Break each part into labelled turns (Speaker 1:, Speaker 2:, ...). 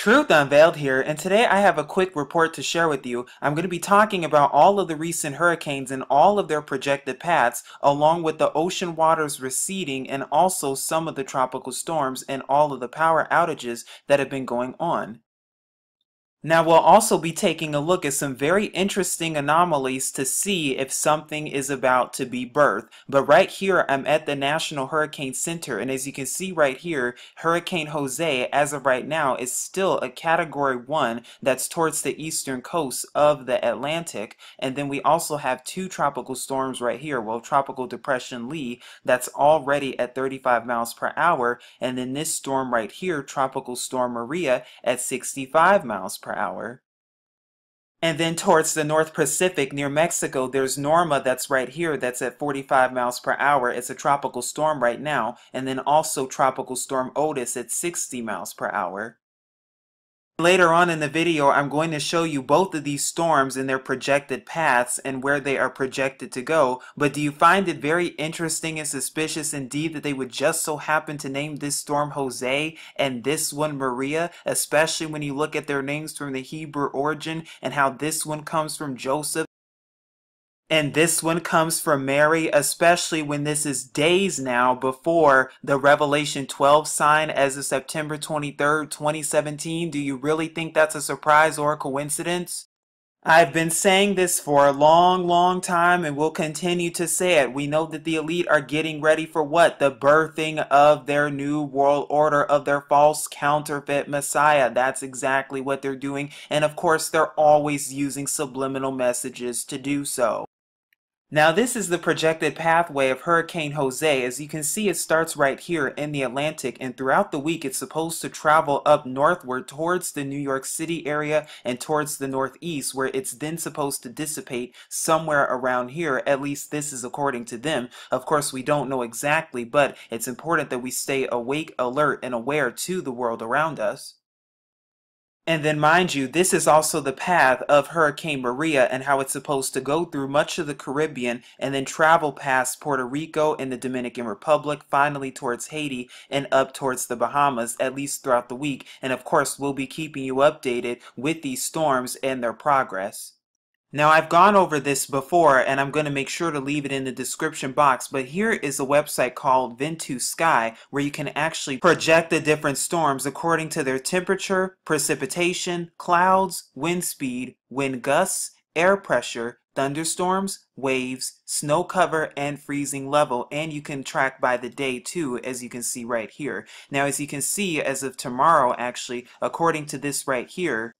Speaker 1: Truth Unveiled here, and today I have a quick report to share with you. I'm going to be talking about all of the recent hurricanes and all of their projected paths, along with the ocean waters receding and also some of the tropical storms and all of the power outages that have been going on. Now we'll also be taking a look at some very interesting anomalies to see if something is about to be birthed. But right here I'm at the National Hurricane Center, and as you can see right here, Hurricane Jose as of right now is still a Category 1 that's towards the eastern coast of the Atlantic. And then we also have two tropical storms right here. Well, Tropical Depression Lee, that's already at 35 miles per hour, and then this storm right here, Tropical Storm Maria, at 65 miles per hour. And then towards the North Pacific near Mexico, there's Norma that's right here that's at 45 miles per hour. It's a tropical storm right now. And then also Tropical Storm Otis at 60 miles per hour. Later on in the video, I'm going to show you both of these storms and their projected paths and where they are projected to go. But do you find it very interesting and suspicious indeed that they would just so happen to name this storm Jose and this one Maria, especially when you look at their names from the Hebrew origin and how this one comes from Joseph and this one comes from Mary, especially when this is days now before the Revelation 12 sign as of September 23rd, 2017. Do you really think that's a surprise or a coincidence? I've been saying this for a long time and will continue to say it. We know that the elite are getting ready for what? The birthing of their new world order, of their false counterfeit Messiah. That's exactly what they're doing. And of course, they're always using subliminal messages to do so. Now this is the projected pathway of Hurricane Jose. As you can see, it starts right here in the Atlantic, and throughout the week it's supposed to travel up northward towards the New York City area and towards the northeast, where it's then supposed to dissipate somewhere around here. At least this is according to them. Of course, we don't know exactly, but it's important that we stay awake, alert, and aware to the world around us. And then mind you, this is also the path of Hurricane Maria and how it's supposed to go through much of the Caribbean and then travel past Puerto Rico and the Dominican Republic, finally towards Haiti and up towards the Bahamas, at least throughout the week. And of course, we'll be keeping you updated with these storms and their progress. Now I've gone over this before and I'm going to make sure to leave it in the description box, but here is a website called Vent2Sky where you can actually project the different storms according to their temperature, precipitation, clouds, wind speed, wind gusts, air pressure, thunderstorms, waves, snow cover, and freezing level, and you can track by the day too, as you can see right here. Now as you can see, as of tomorrow actually, according to this right here,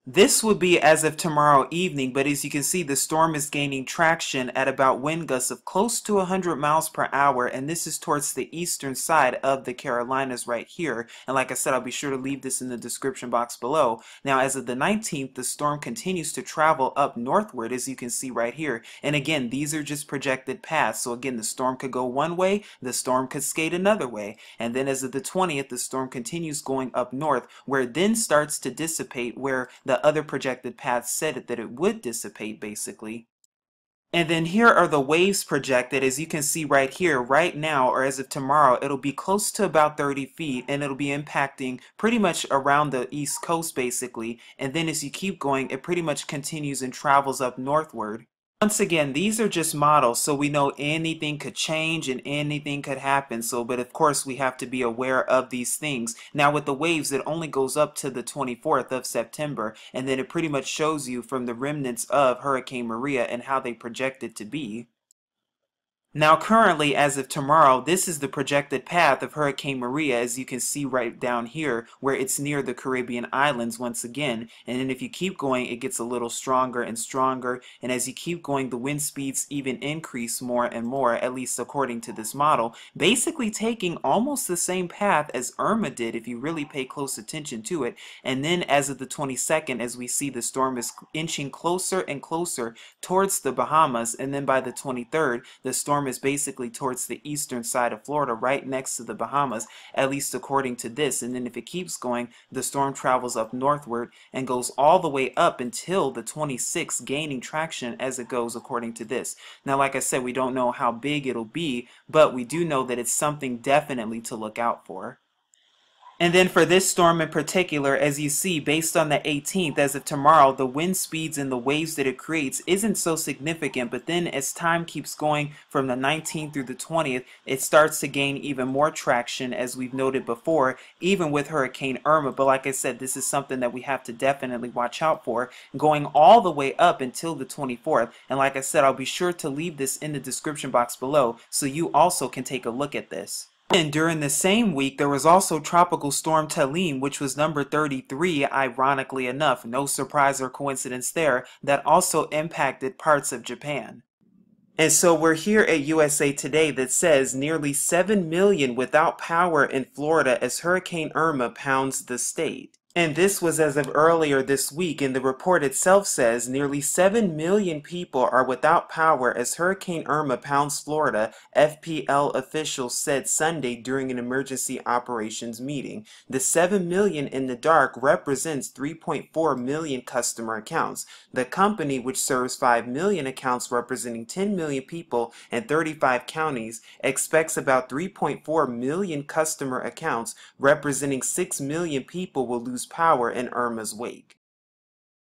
Speaker 1: this would be as of tomorrow evening, but as you can see, the storm is gaining traction at about wind gusts of close to 100 miles per hour, and this is towards the eastern side of the Carolinas right here. And like I said, I'll be sure to leave this in the description box below. Now, as of the 19th, the storm continues to travel up northward, as you can see right here. And again, these are just projected paths. So again, the storm could go one way, the storm could skate another way. And then as of the 20th, the storm continues going up north, where it then starts to dissipate, where the other projected paths said that it would dissipate basically. And then here are the waves projected. As you can see right here, right now, or as of tomorrow, it'll be close to about 30 feet, and it'll be impacting pretty much around the east coast basically. And then as you keep going, it pretty much continues and travels up northward. Once again, these are just models, so we know anything could change and anything could happen. But of course, we have to be aware of these things. Now with the waves, it only goes up to the 24th of September, and then it pretty much shows you from the remnants of Hurricane Maria and how they project it to be. Now currently, as of tomorrow, this is the projected path of Hurricane Maria, as you can see right down here, where it's near the Caribbean islands once again. And then if you keep going, it gets a little stronger and stronger, and as you keep going, the wind speeds even increase more and more, at least according to this model, basically taking almost the same path as Irma did if you really pay close attention to it. And then as of the 22nd, as we see, the storm is inching closer and closer towards the Bahamas, and then by the 23rd, the storm is basically towards the eastern side of Florida, right next to the Bahamas, at least according to this. And then if it keeps going, the storm travels up northward and goes all the way up until the 26th, gaining traction as it goes according to this. Now, like I said, we don't know how big it'll be, but we do know that it's something definitely to look out for. And then for this storm in particular, as you see, based on the 18th, as of tomorrow, the wind speeds and the waves that it creates isn't so significant. But then as time keeps going from the 19th through the 20th, it starts to gain even more traction, as we've noted before, even with Hurricane Irma. But like I said, this is something that we have to definitely watch out for, going all the way up until the 24th. And like I said, I'll be sure to leave this in the description box below so you also can take a look at this. And during the same week, there was also Tropical Storm Talim, which was number 33, ironically enough, no surprise or coincidence there, that also impacted parts of Japan. And so we're here at USA Today that says nearly 7 million without power in Florida as Hurricane Irma pounds the state. And this was as of earlier this week, and the report itself says nearly 7 million people are without power as Hurricane Irma pounds Florida, FPL officials said Sunday during an emergency operations meeting. The 7 million in the dark represents 3.4 million customer accounts. The company, which serves 5 million accounts representing 10 million people in 35 counties, expects about 3.4 million customer accounts representing 6 million people will lose power in Irma's wake.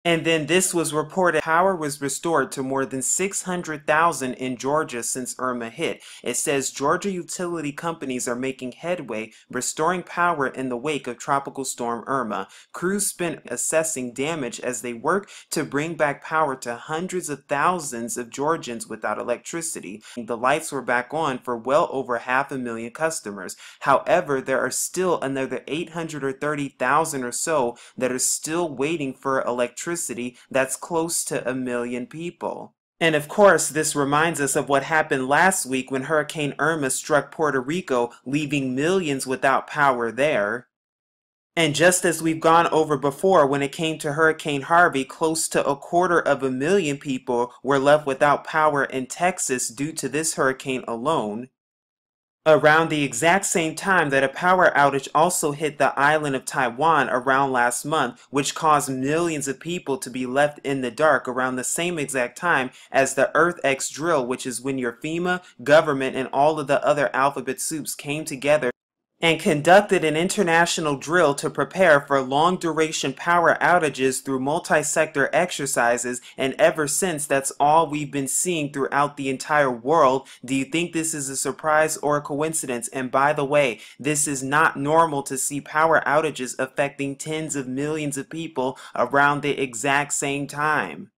Speaker 1: And then this was reported power was restored to more than 600,000 in Georgia since Irma hit. It says Georgia utility companies are making headway restoring power in the wake of Tropical Storm Irma. Crews spent assessing damage as they work to bring back power to hundreds of thousands of Georgians without electricity. The lights were back on for well over 500,000 customers. However, there are still another 830,000 or so that are still waiting for electricity. That's close to 1 million people. And of course, this reminds us of what happened last week when Hurricane Irma struck Puerto Rico, leaving millions without power there. And just as we've gone over before, when it came to Hurricane Harvey, close to 250,000 people were left without power in Texas due to this hurricane alone. Around the exact same time that a power outage also hit the island of Taiwan around last month, which caused millions of people to be left in the dark around the same exact time as the EarthX drill, which is when your FEMA, government, and all of the other alphabet soups came together and conducted an international drill to prepare for long-duration power outages through multi-sector exercises, and ever since that's all we've been seeing throughout the entire world. Do you think this is a surprise or a coincidence? And by the way, this is not normal to see power outages affecting tens of millions of people around the exact same time.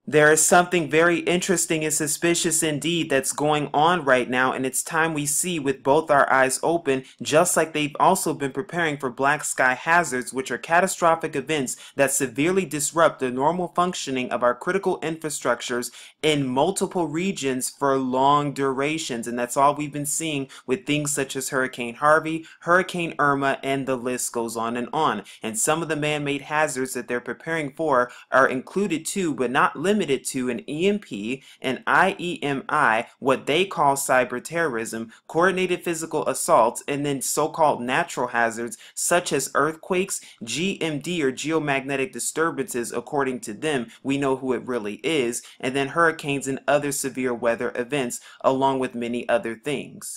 Speaker 1: There is something very interesting and suspicious indeed that's going on right now, and it's time we see with both our eyes open, just like they've also been preparing for black sky hazards, which are catastrophic events that severely disrupt the normal functioning of our critical infrastructures in multiple regions for long durations. And that's all we've been seeing with things such as Hurricane Harvey, Hurricane Irma, and the list goes on and on. And some of the man-made hazards that they're preparing for are included too, but not limited to an EMP, an IEMI, what they call cyber terrorism, coordinated physical assaults, and then so-called natural hazards such as earthquakes, GMD or geomagnetic disturbances according to them. We know who it really is, and then hurricanes and other severe weather events along with many other things.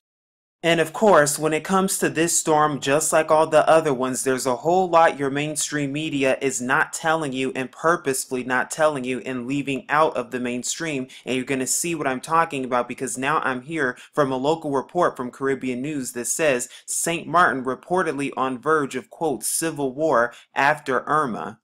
Speaker 1: And of course, when it comes to this storm, just like all the other ones, there's a whole lot your mainstream media is not telling you and purposefully not telling you and leaving out of the mainstream. And you're going to see what I'm talking about, because now I'm here from a local report from Caribbean News that says St. Martin reportedly on verge of, quote, civil war after Irma.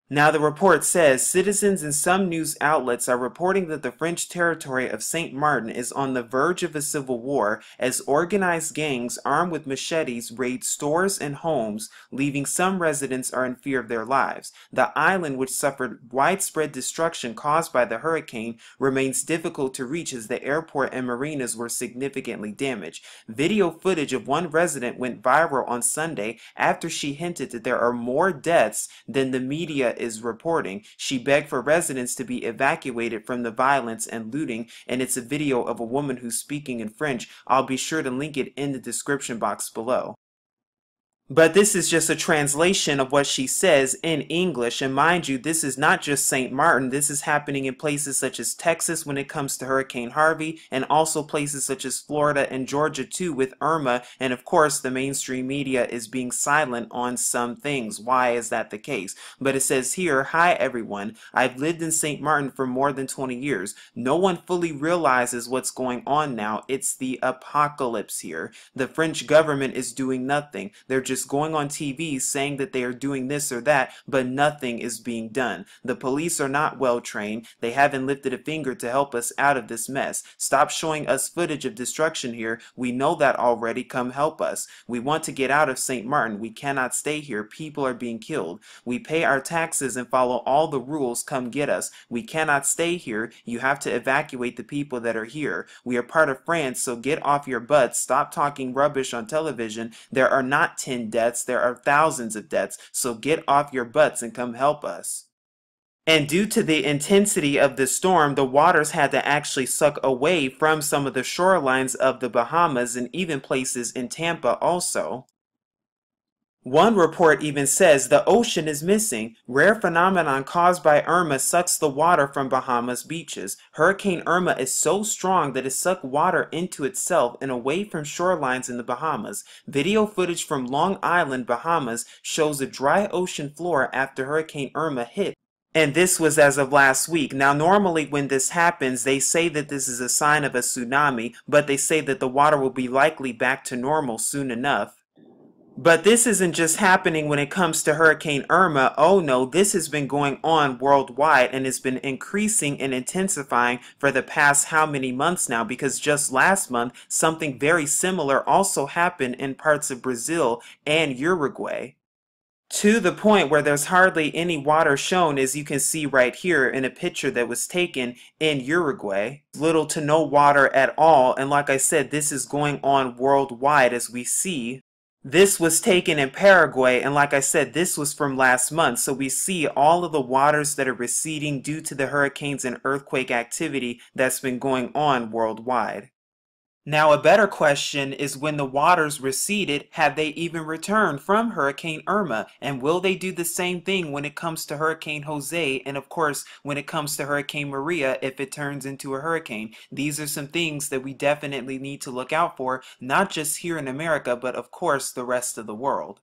Speaker 1: Now the report says citizens in some news outlets are reporting that the French territory of St. Martin is on the verge of a civil war as organized gangs armed with machetes raid stores and homes, leaving some residents are in fear of their lives. The island, which suffered widespread destruction caused by the hurricane, remains difficult to reach as the airport and marinas were significantly damaged. Video footage of one resident went viral on Sunday after she hinted that there are more deaths than the media is reporting. She begged for residents to be evacuated from the violence and looting, and it's a video of a woman who's speaking in French. I'll be sure to link it in the description box below. But this is just a translation of what she says in English. And mind you, this is not just St. Martin. This is happening in places such as Texas when it comes to Hurricane Harvey, and also places such as Florida and Georgia too with Irma. And of course, the mainstream media is being silent on some things. Why is that the case? But it says here, "Hi everyone. I've lived in St. Martin for more than 20 years. No one fully realizes what's going on now. It's the apocalypse here. The French government is doing nothing. They're just going on TV saying that they are doing this or that, but nothing is being done. The police are not well trained. They haven't lifted a finger to help us out of this mess. Stop showing us footage of destruction here. We know that already. Come help us. We want to get out of St. Martin. We cannot stay here. People are being killed. We pay our taxes and follow all the rules. Come get us. We cannot stay here. You have to evacuate the people that are here. We are part of France, so get off your butts. Stop talking rubbish on television. There are not 10 deaths, there are thousands of deaths, so get off your butts and come help us." And due to the intensity of the storm, the waters had to actually suck away from some of the shorelines of the Bahamas and even places in Tampa also. One report even says the ocean is missing. Rare phenomenon caused by Irma sucks the water from Bahamas beaches. Hurricane Irma is so strong that it sucked water into itself and away from shorelines in the Bahamas. Video footage from Long Island, Bahamas shows a dry ocean floor after Hurricane Irma hit. And this was as of last week. Now, normally when this happens, they say that this is a sign of a tsunami, but they say that the water will be likely back to normal soon enough. But this isn't just happening when it comes to Hurricane Irma. Oh no, this has been going on worldwide and it's been increasing and intensifying for the past how many months now, because just last month something very similar also happened in parts of Brazil and Uruguay. To the point where there's hardly any water shown, as you can see right here in a picture that was taken in Uruguay. Little to no water at all, and like I said, this is going on worldwide as we see. This was taken in Paraguay, and like I said, this was from last month, so we see all of the waters that are receding due to the hurricanes and earthquake activity that's been going on worldwide. Now, a better question is, when the waters receded, have they even returned from Hurricane Irma? And will they do the same thing when it comes to Hurricane Jose? And of course, when it comes to Hurricane Maria, if it turns into a hurricane? These are some things that we definitely need to look out for, not just here in America, but of course the rest of the world.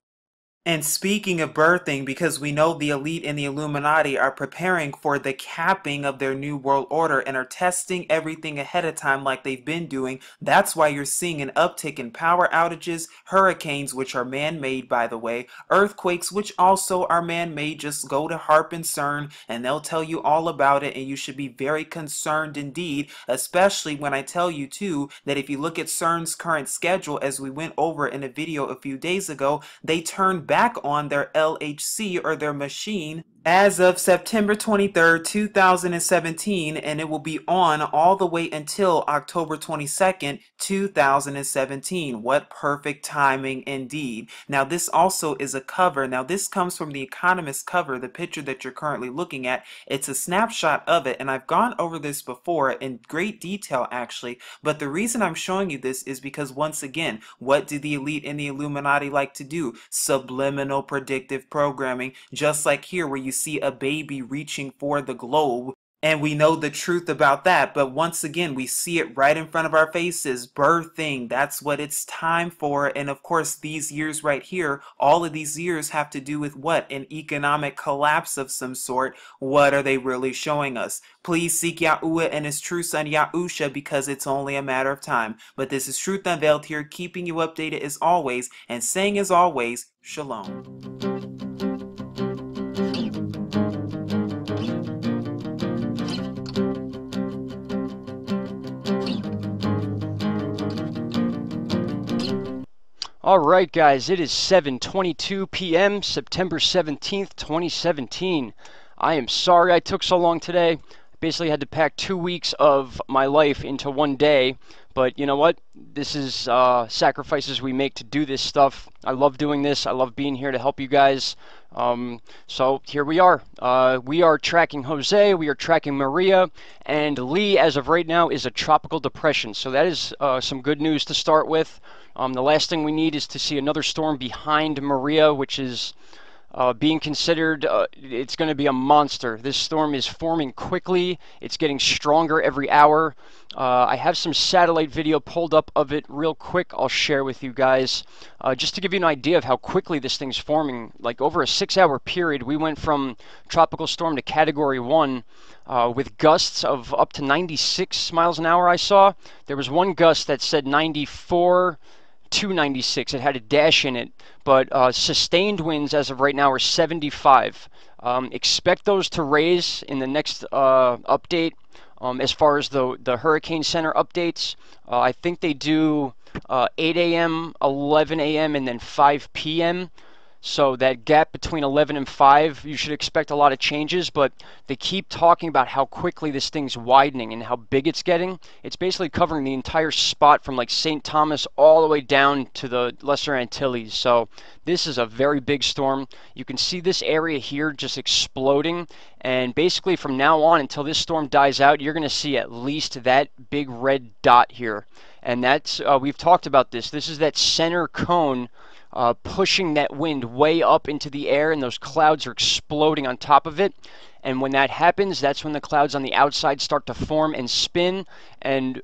Speaker 1: And speaking of birthing, because we know the elite and the Illuminati are preparing for the capping of their new world order and are testing everything ahead of time like they've been doing, that's why you're seeing an uptick in power outages, hurricanes, which are man-made by the way, earthquakes, which also are man-made. Just go to HAARP and CERN and they'll tell you all about it, and you should be very concerned indeed, especially when I tell you too that if you look at CERN's current schedule, as we went over in a video a few days ago, they turned back on their LHC, or their machine, as of September 23rd, 2017, and it will be on all the way until October 22nd, 2017. What perfect timing indeed. Now, this also is a cover. Now, this comes from the Economist cover, the picture that you're currently looking at. It's a snapshot of it, and I've gone over this before in great detail, actually, but the reason I'm showing you this is because, once again, what do the elite and the Illuminati like to do? Subliminal predictive programming, just like here where you see a baby reaching for the globe, and we know the truth about that, but once again we see it right in front of our faces. Birthing, that's what it's time for. And of course, these years right here, all of these years have to do with what? An economic collapse of some sort. What are they really showing us? Please seek Yahuwah and his true son Yahusha, because it's only a matter of time. But this is Truth Unveiled here, keeping you updated as always, and saying as always, Shalom.
Speaker 2: Alright guys, it is 7:22 p.m. September 17th, 2017. I am sorry I took so long today. I basically had to pack 2 weeks of my life into one day, But you know what? This is sacrifices we make to do this stuff. I love doing this. I love being here to help you guys. So here we are. We are tracking Jose, we are tracking Maria, and Lee, as of right now, is a tropical depression. So that is some good news to start with. The last thing we need is to see another storm behind Maria, which is being considered, it's going to be a monster. This storm is forming quickly. It's getting stronger every hour. I have some satellite video pulled up of it real quick. I'll share with you guys just to give you an idea of how quickly this thing's forming. Like over a 6-hour period, we went from tropical storm to category 1 with gusts of up to 96 miles an hour. I saw there was one gust that said 94 296. It had a dash in it, but sustained winds as of right now are 75. Expect those to raise in the next update. As far as the Hurricane Center updates, I think they do 8 a.m., 11 a.m., and then 5 p.m. So that gap between 11 and 5, you should expect a lot of changes, but they keep talking about how quickly this thing's widening and how big it's getting. It's basically covering the entire spot from like St. Thomas all the way down to the Lesser Antilles. So this is a very big storm. You can see this area here just exploding, and basically from now on until this storm dies out, you're going to see at least that big red dot here. And that's, we've talked about this. This is that center cone pushing that wind way up into the air, and those clouds are exploding on top of it. And when that happens, that's when the clouds on the outside start to form and spin. And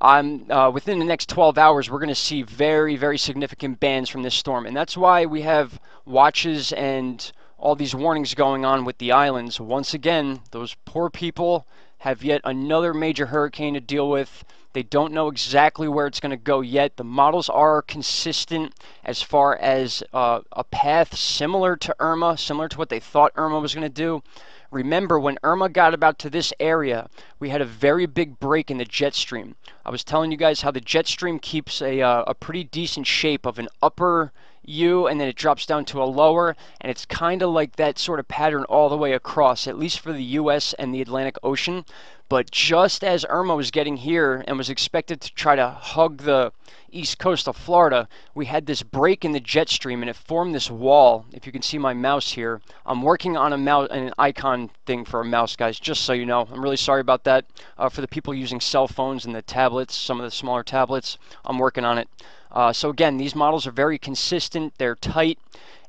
Speaker 2: within the next 12 hours, we're going to see very, very significant bands from this storm. And that's why we have watches and all these warnings going on with the islands. Once again, those poor people have yet another major hurricane to deal with. They don't know exactly where it's going to go yet. The models are consistent as far as a path similar to Irma, similar to what they thought Irma was going to do. Remember, when Irma got about to this area, we had a very big break in the jet stream. I was telling you guys how the jet stream keeps a pretty decent shape of an upper U, and then it drops down to a lower, and it's kind of like that sort of pattern all the way across, at least for the U.S. and the Atlantic Ocean. But just as Irma was getting here and was expected to try to hug the east coast of Florida, we had this break in the jet stream, and it formed this wall. If you can see my mouse here, I'm working on an icon thing for a mouse, guys, just so you know. I'm really sorry about that. For the people using cell phones and the tablets, some of the smaller tablets, I'm working on it. So again, these models are very consistent, they're tight,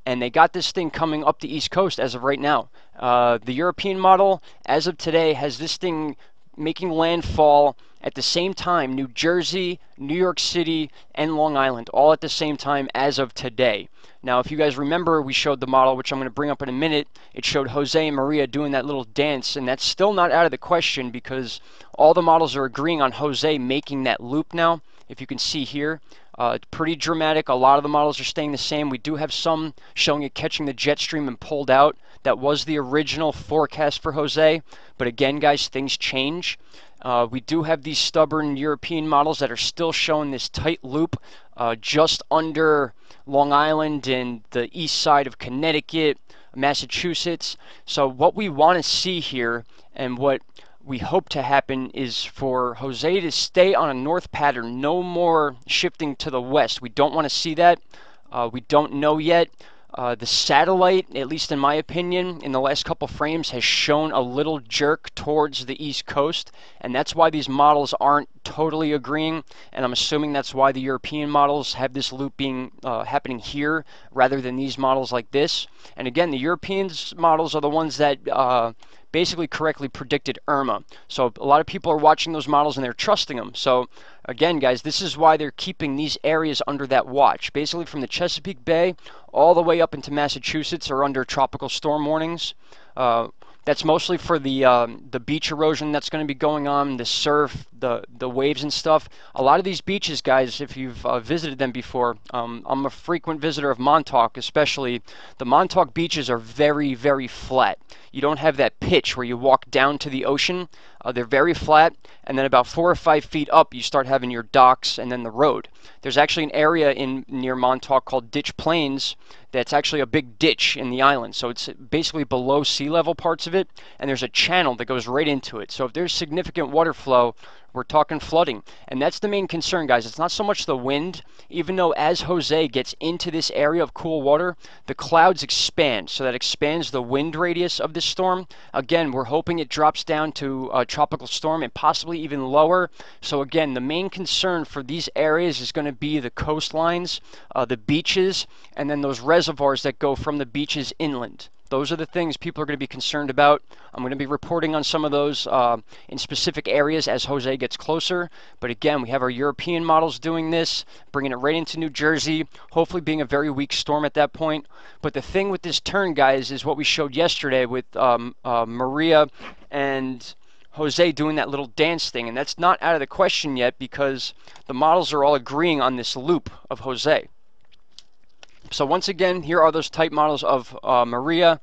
Speaker 2: and they got this thing coming up the East Coast as of right now. The European model, as of today, has this thing making landfall at the same time, New Jersey, New York City, and Long Island, all at the same time as of today. Now, if you guys remember, we showed the model, which I'm going to bring up in a minute. It showed Jose and Maria doing that little dance, and that's still not out of the question because all the models are agreeing on Jose making that loop now. If you can see here, it's pretty dramatic. A lot of the models are staying the same. We do have some showing it catching the jet stream and pulled out. That was the original forecast for Jose. But again, guys, things change. We do have these stubborn European models that are still showing this tight loop just under Long Island and the east side of Connecticut, Massachusetts. So what we want to see here and what we hope to happen is for Jose to stay on a north pattern, no more shifting to the west. We don't want to see that. We don't know yet. The satellite, at least in my opinion, in the last couple frames has shown a little jerk towards the east coast, and that's why these models aren't totally agreeing, and I'm assuming that's why the European models have this loop being happening here rather than these models like this. And again, the European models are the ones that basically correctly predicted Irma. So a lot of people are watching those models and they're trusting them. So again, guys, this is why they're keeping these areas under that watch. Basically from the Chesapeake Bay all the way up into Massachusetts are under tropical storm warnings. That's mostly for the beach erosion that's going to be going on, the surf, the waves and stuff. A lot of these beaches, guys, if you've visited them before, I'm a frequent visitor of Montauk, especially. The Montauk beaches are very, very flat. You don't have that pitch where you walk down to the ocean. They're very flat, and then about 4 or 5 feet up, you start having your docks and then the road. There's actually an area near Montauk called Ditch Plains that's actually a big ditch in the island. So it's basically below sea level parts of it, and there's a channel that goes right into it. So if there's significant water flow we're talking flooding. And that's the main concern, guys. It's not so much the wind, even though as Jose gets into this area of cool water, the clouds expand. So that expands the wind radius of this storm. Again, we're hoping it drops down to a tropical storm and possibly even lower. So again, the main concern for these areas is going to be the coastlines, the beaches, and then those reservoirs that go from the beaches inland. Those are the things people are going to be concerned about. I'm going to be reporting on some of those in specific areas as Jose gets closer. But again, we have our European models doing this, bringing it right into New Jersey, hopefully being a very weak storm at that point. But the thing with this turn, guys, is what we showed yesterday with Maria and Jose doing that little dance thing. And that's not out of the question yet because the models are all agreeing on this loop of Jose. So once again, here are those type models of Maria.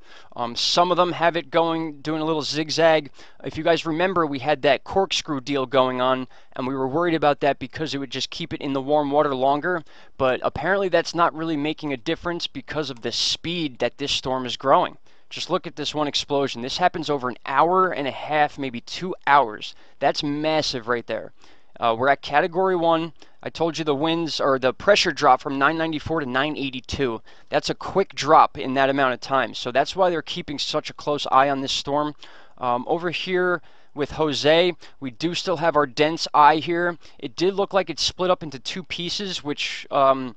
Speaker 2: Some of them have it doing a little zigzag. If you guys remember, we had that corkscrew deal going on, and we were worried about that because it would just keep it in the warm water longer. But apparently that's not really making a difference because of the speed that this storm is growing. Just look at this one explosion. This happens over an hour and a half, maybe 2 hours. That's massive right there. We're at Category 1. I told you the winds or the pressure dropped from 994 to 982. That's a quick drop in that amount of time. So that's why they're keeping such a close eye on this storm. Over here with Jose, we do still have our dense eye here. It did look like it split up into two pieces, which would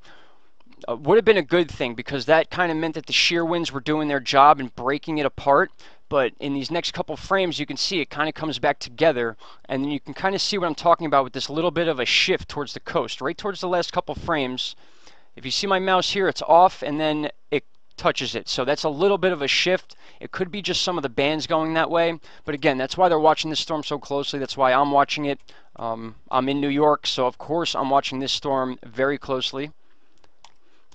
Speaker 2: have been a good thing because that kind of meant that the shear winds were doing their job and breaking it apart. But in these next couple frames, you can see it kind of comes back together, and then you can kind of see what I'm talking about with this little bit of a shift towards the coast, right towards the last couple frames. If you see my mouse here, it's off, and then it touches it. So that's a little bit of a shift. It could be just some of the bands going that way, but again, that's why they're watching this storm so closely. That's why I'm watching it. I'm in New York, so of course I'm watching this storm very closely.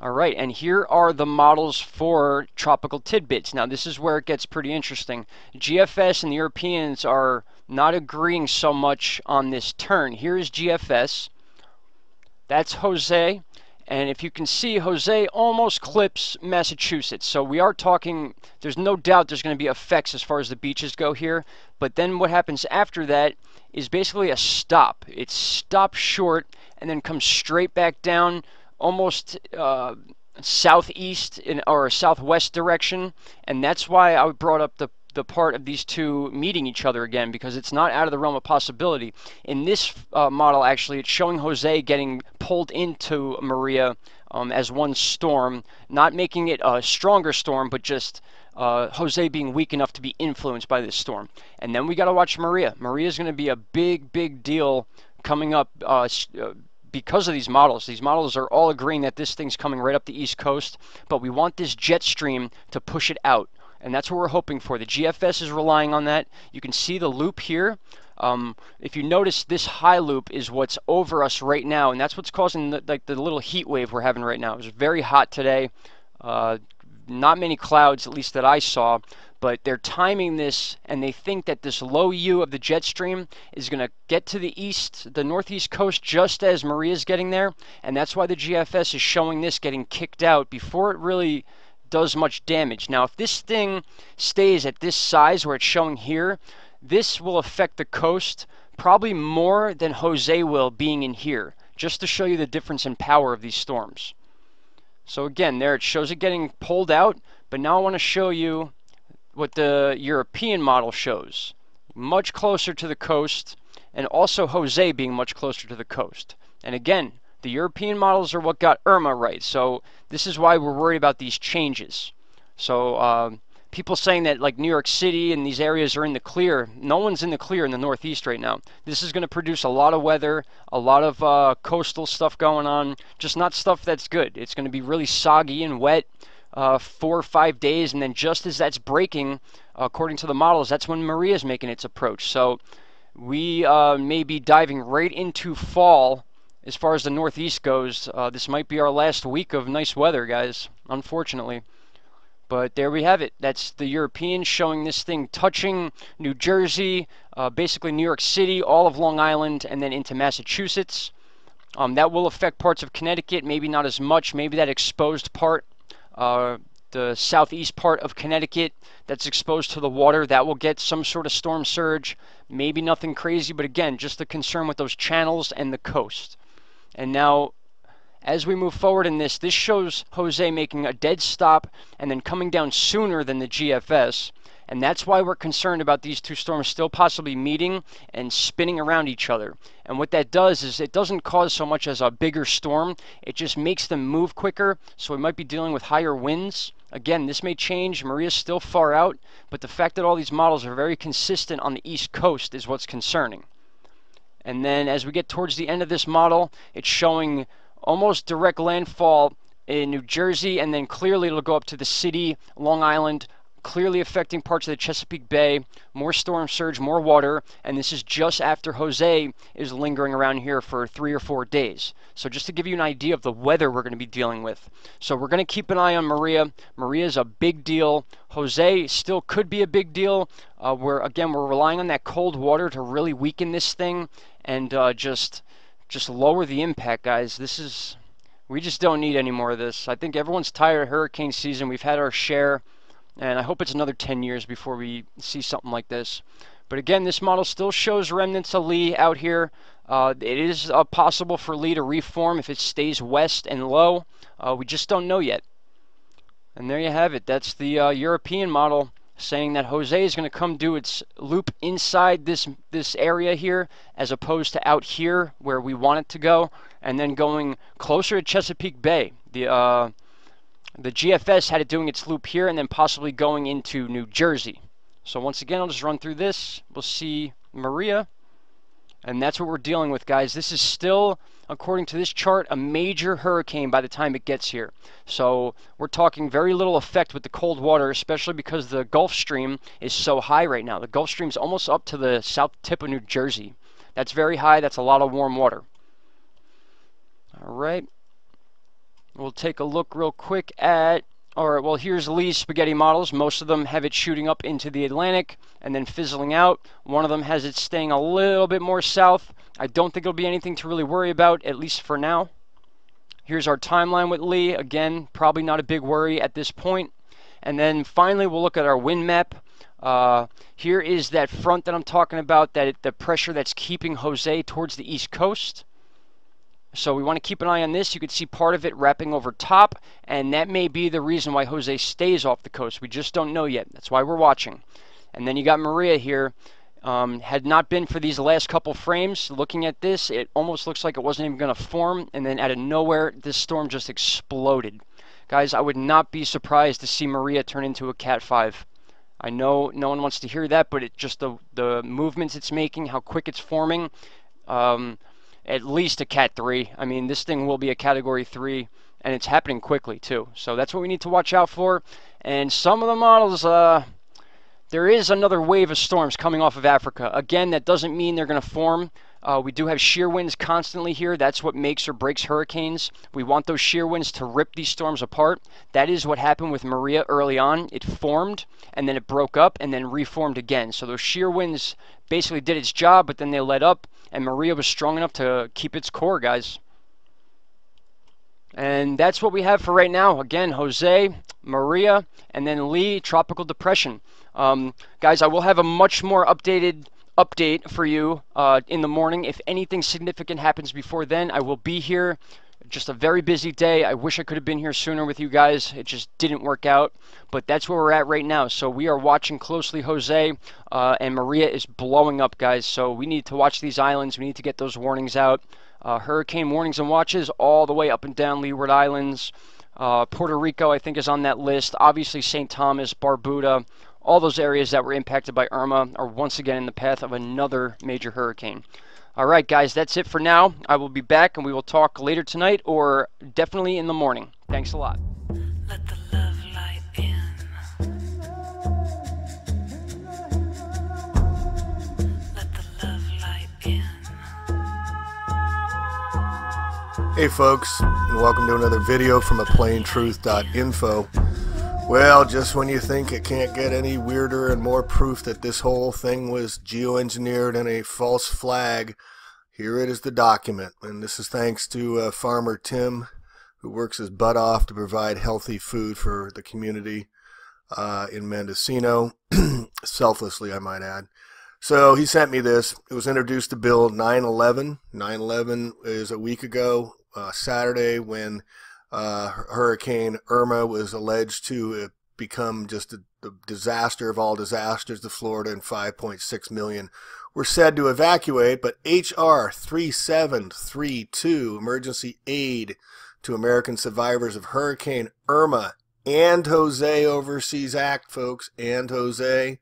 Speaker 2: All right, and here are the models for tropical tidbits. Now, this is where it gets pretty interesting. GFS and the Europeans are not agreeing so much on this turn. Here is GFS. That's Jose. And if you can see, Jose almost clips Massachusetts. So we are talking, there's no doubt there's going to be effects as far as the beaches go here. But then what happens after that is basically a stop. It stops short and then comes straight back down almost southeast or southwest direction, and that's why I brought up the part of these two meeting each other again, because it's not out of the realm of possibility. In this model, actually, it's showing Jose getting pulled into Maria as one storm, not making it a stronger storm, but just Jose being weak enough to be influenced by this storm. And then we got to watch Maria. Maria is going to be a big deal coming up because of these models. These models are all agreeing that this thing's coming right up the East Coast, but we want this jet stream to push it out, and that's what we're hoping for. The GFS is relying on that. You can see the loop here. If you notice, this high loop is what's over us right now, and that's what's causing the little heat wave we're having right now. It was very hot today. Not many clouds, at least that I saw, but they're timing this, and they think that this low U of the jet stream is going to get to the northeast coast just as Maria's getting there, and that's why the GFS is showing this getting kicked out before it really does much damage. Now, if this thing stays at this size where it's showing here, this will affect the coast probably more than Jose will being in here, just to show you the difference in power of these storms. So again, there it shows it getting pulled out, but now I want to show you what the European model shows. Much closer to the coast, and also Jose being much closer to the coast. And again, the European models are what got Irma right, so this is why we're worried about these changes. So people saying that like New York City and these areas are in the clear, no one's in the clear in the Northeast right now. This is going to produce a lot of weather, a lot of coastal stuff going on, just not stuff that's good. It's going to be really soggy and wet. 4 or 5 days, and then just as that's breaking, according to the models, that's when Maria's making its approach. So we may be diving right into fall as far as the Northeast goes. This might be our last week of nice weather, guys, unfortunately. But there we have it. That's the Europeans showing this thing touching New Jersey, basically New York City, all of Long Island, and then into Massachusetts. That will affect parts of Connecticut, maybe not as much, maybe that exposed part. the southeast part of Connecticut that's exposed to the water. That will get some sort of storm surge. Maybe nothing crazy, but again, just the concern with those channels and the coast. And now, as we move forward in this shows Jose making a dead stop and then coming down sooner than the GFS. And that's why we're concerned about these two storms still possibly meeting and spinning around each other. And what that does is it doesn't cause so much as a bigger storm. It just makes them move quicker. So we might be dealing with higher winds. Again, this may change. Maria's still far out. But the fact that all these models are very consistent on the East Coast is what's concerning. And then as we get towards the end of this model, it's showing almost direct landfall in New Jersey. And then clearly it'll go up to the city, Long Island, clearly affecting parts of the Chesapeake Bay, more storm surge, more water, and this is just after Jose is lingering around here for 3 or 4 days. So just to give you an idea of the weather we're going to be dealing with. So we're going to keep an eye on Maria. Maria is a big deal. Jose still could be a big deal. We're relying on that cold water to really weaken this thing and just lower the impact, guys. We just don't need any more of this. I think everyone's tired of hurricane season. We've had our share. And I hope it's another 10 years before we see something like this. But again, this model still shows remnants of Lee out here. It is possible for Lee to reform if it stays west and low. We just don't know yet. And there you have it. That's the European model saying that Jose is going to come do its loop inside this area here as opposed to out here where we want it to go. And then going closer to Chesapeake Bay. The GFS had it doing its loop here and then possibly going into New Jersey. So once again, I'll just run through this. We'll see Maria. And that's what we're dealing with, guys. This is still, according to this chart, a major hurricane by the time it gets here. So we're talking very little effect with the cold water, especially because the Gulf Stream is so high right now. The Gulf Stream's almost up to the south tip of New Jersey. That's very high. That's a lot of warm water. All right. We'll take a look real quick at, here's Lee's spaghetti models. Most of them have it shooting up into the Atlantic and then fizzling out. One of them has it staying a little bit more south. I don't think it'll be anything to really worry about, at least for now. Here's our timeline with Lee. Again, probably not a big worry at this point. And then finally, we'll look at our wind map. Here is that front that I'm talking about, the pressure that's keeping Jose towards the East Coast. So we want to keep an eye on this. You can see part of it wrapping over top, and that may be the reason why Jose stays off the coast. We just don't know yet. That's why we're watching. And then you got Maria here. Had not been for these last couple frames, looking at this, it almost looks like it wasn't even going to form, and then out of nowhere, this storm just exploded. Guys, I would not be surprised to see Maria turn into a Cat 5. I know no one wants to hear that, but it just the movements it's making, how quick it's forming, at least a Cat 3. I mean, this thing will be a Category 3, and it's happening quickly, too. So that's what we need to watch out for. And some of the models, there is another wave of storms coming off of Africa. Again, that doesn't mean they're going to form. We do have shear winds constantly here. That's what makes or breaks hurricanes. We want those shear winds to rip these storms apart. That is what happened with Maria early on. It formed, and then it broke up, and then reformed again. So those shear winds basically did its job, but then they let up, and Maria was strong enough to keep its core, guys. And that's what we have for right now. Again, Jose, Maria, and then Lee, tropical depression. Guys, I will have a much more updated update for you in the morning. If anything significant happens before then, I will be here. Just a very busy day. I wish I could have been here sooner with you guys. It just didn't work out. But that's where we're at right now. So we are watching closely Jose, and Maria is blowing up, guys. So we need to watch these islands. We need to get those warnings out. Hurricane warnings and watches all the way up and down Leeward Islands. Puerto Rico, I think, is on that list. Obviously, St. Thomas, Barbuda, all those areas that were impacted by Irma are once again in the path of another major hurricane. All right, guys, that's it for now. I will be back, and we will talk later tonight or definitely in the morning. Thanks a lot.
Speaker 3: Let the love light in. Let the love light in.
Speaker 4: Hey folks, and welcome to another video from aplaintruth.info. Well, just when you think it can't get any weirder and more proof that this whole thing was geoengineered and a false flag, here it is, the document. And this is thanks to Farmer Tim, who works his butt off to provide healthy food for the community in Mendocino, selflessly, I might add. So he sent me this. It was introduced to Bill 9/11. 9/11 is a week ago, Saturday, when Hurricane Irma was alleged to become just the disaster of all disasters to Florida, and 5.6 million were said to evacuate. But H.R. 3732, Emergency Aid to American Survivors of Hurricane Irma and Jose Overseas Act, folks, and Jose.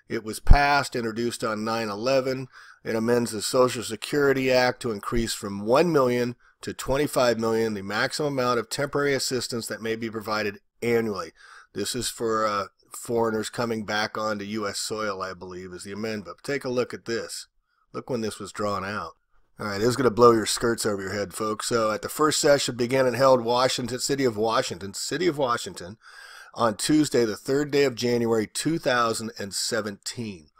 Speaker 4: It was passed, introduced on 9/11. It amends the Social Security Act to increase from 1 million to 25 million the maximum amount of temporary assistance that may be provided annually. This is for foreigners coming back onto U.S. soil, I believe, is the amendment. But take a look at this. Look when this was drawn out. All right, this is going to blow your skirts over your head, folks. So at the first session began and held City of Washington, on Tuesday, the 3rd day of January 2017.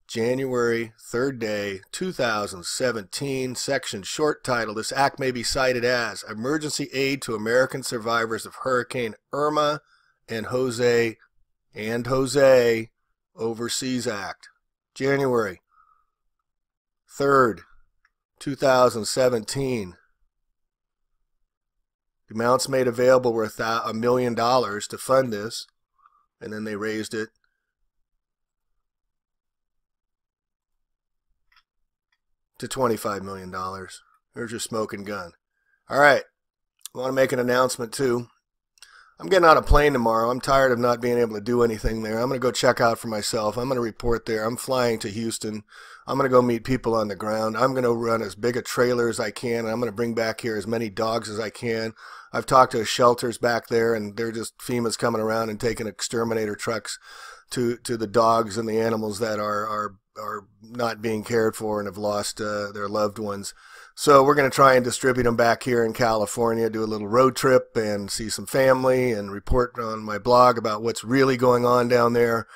Speaker 4: January 3rd day, 2017, section short title. This act may be cited as Emergency Aid to American Survivors of Hurricane Irma and Jose Overseas Act. January 3rd, 2017. The amounts made available were $1 million to fund this, and then they raised it to $25 million. There's your smoking gun. All right, I want to make an announcement too. I'm getting on a plane tomorrow. I'm tired of not being able to do anything there. I'm going to go check out for myself. I'm going to report there. I'm flying to Houston. I'm going to go meet people on the ground. I'm going to run as big a trailer as I can, and I'm going to bring back here as many dogs as I can. I've talked to shelters back there, and they're just FEMA's coming around and taking exterminator trucks to the dogs and the animals that are not being cared for and have lost their loved ones. So we're going to try and distribute them back here in California, do a little road trip and see some family and report on my blog about what's really going on down there.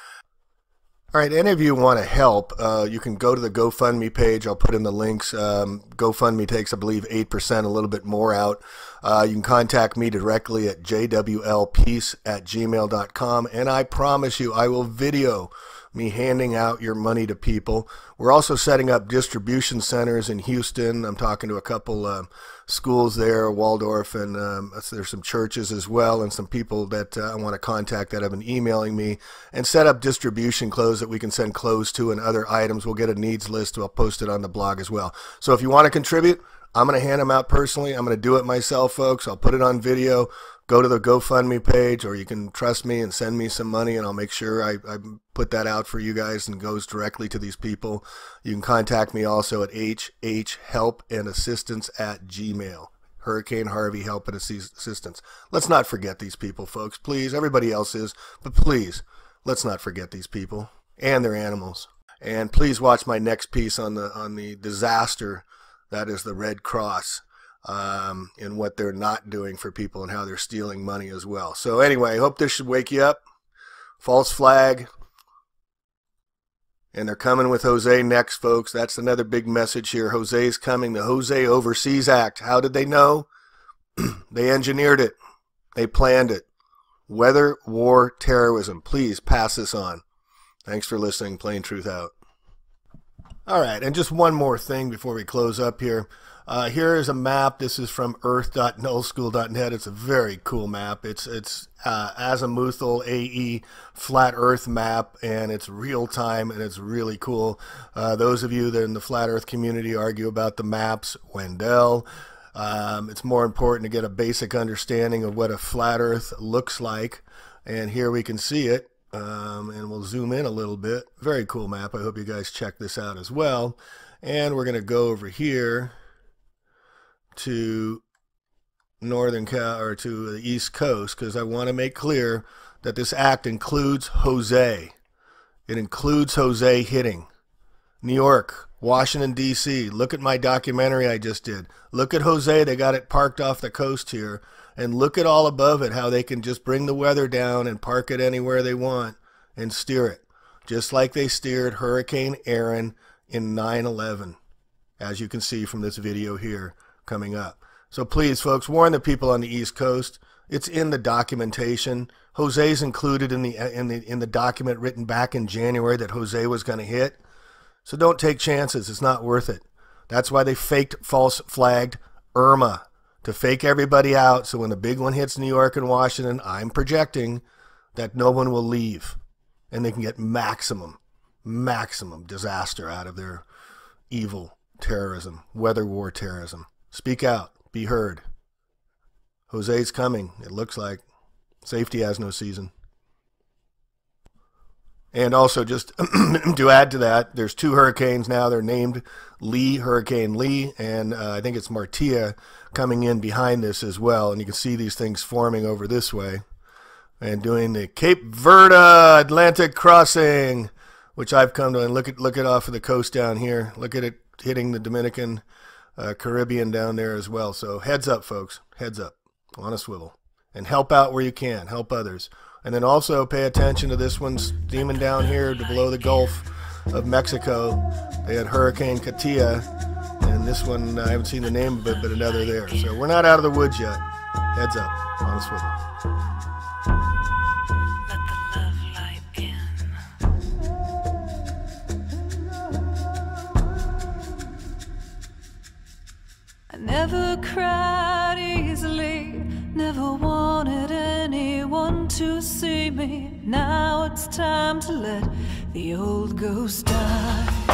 Speaker 4: All right, any of you want to help, you can go to the GoFundMe page. I'll put in the links. GoFundMe takes, I believe, 8%, a little bit more out. You can contact me directly at jwlpeace@gmail.com, and I promise you I will video me handing out your money to people. We're also setting up distribution centers in Houston. I'm talking to a couple schools there, Waldorf, and there's some churches as well, and some people that I want to contact that have been emailing me, and set up distribution clothes that we can send clothes to and other items. We'll get a needs list. I'll post it on the blog as well. So if you want to contribute, I'm going to hand them out personally. I'm going to do it myself, folks. I'll put it on video. Go to the GoFundMe page, or you can trust me and send me some money, and I'll make sure I put that out for you guys and goes directly to these people. You can contact me also at hhelpandassistance@gmail. Hurricane Harvey Help and Assistance. Let's not forget these people, folks. Please, everybody else is, but please, let's not forget these people and their animals. And please watch my next piece on the disaster that is the Red Cross. And what they're not doing for people and how they're stealing money as well. So anyway, I hope this should wake you up. False flag. And they're coming with Jose next, folks. That's another big message here. Jose's coming. The Jose Overseas Act. How did they know? They engineered it. They planned it. Weather, war, terrorism. Please pass this on. Thanks for listening. Plain Truth out. All right, and just one more thing before we close up here. Here is a map. This is from earth.nullschool.net. It's a very cool map. It's azimuthal AE flat earth map, and it's real time, and it's really cool. Those of you that are in the flat earth community argue about the maps. Wendell. It's more important to get a basic understanding of what a flat earth looks like, and here we can see it. And we'll zoom in a little bit. Very cool map. I hope you guys check this out as well. And we're going to go over here to Northern Cal, or to the East Coast, because I want to make clear that this act includes Jose. It includes Jose hitting New York, Washington, D.C. Look at my documentary I just did. Look at Jose. They got it parked off the coast here. And look at all above it, how they can just bring the weather down and park it anywhere they want and steer it. Just like they steered Hurricane Aaron in 9/11, as you can see from this video here coming up. So please, folks, warn the people on the East Coast. It's in the documentation. Jose's included in the document written back in January that Jose was going to hit. So don't take chances. It's not worth it. That's why they false flagged Irma, to fake everybody out. So when the big one hits New York and Washington, I'm projecting that no one will leave, and they can get maximum disaster out of their evil terrorism, weather war terrorism. Speak out. Be heard. Jose's coming, it looks like. Safety has no season. And also, just to add to that, there's 2 hurricanes now. They're named Lee, Hurricane Lee, and I think it's Martia coming in behind this as well. And you can see these things forming over this way and doing the Cape Verde Atlantic crossing, which I've come to. And look at off of the coast down here. Look at it hitting the Dominican Caribbean down there as well. So heads up, folks. Heads up. On a swivel. And help out where you can. Help others. And then also pay attention to this one steaming down here to below the Gulf of Mexico. They had Hurricane Katia. And this one, I haven't seen the name of it, but another there. So we're not out of the woods yet. Heads up. On a swivel.
Speaker 3: Let the love light in. I never cried easily, never wanted anyone to see me. Now it's time to let the old ghost die.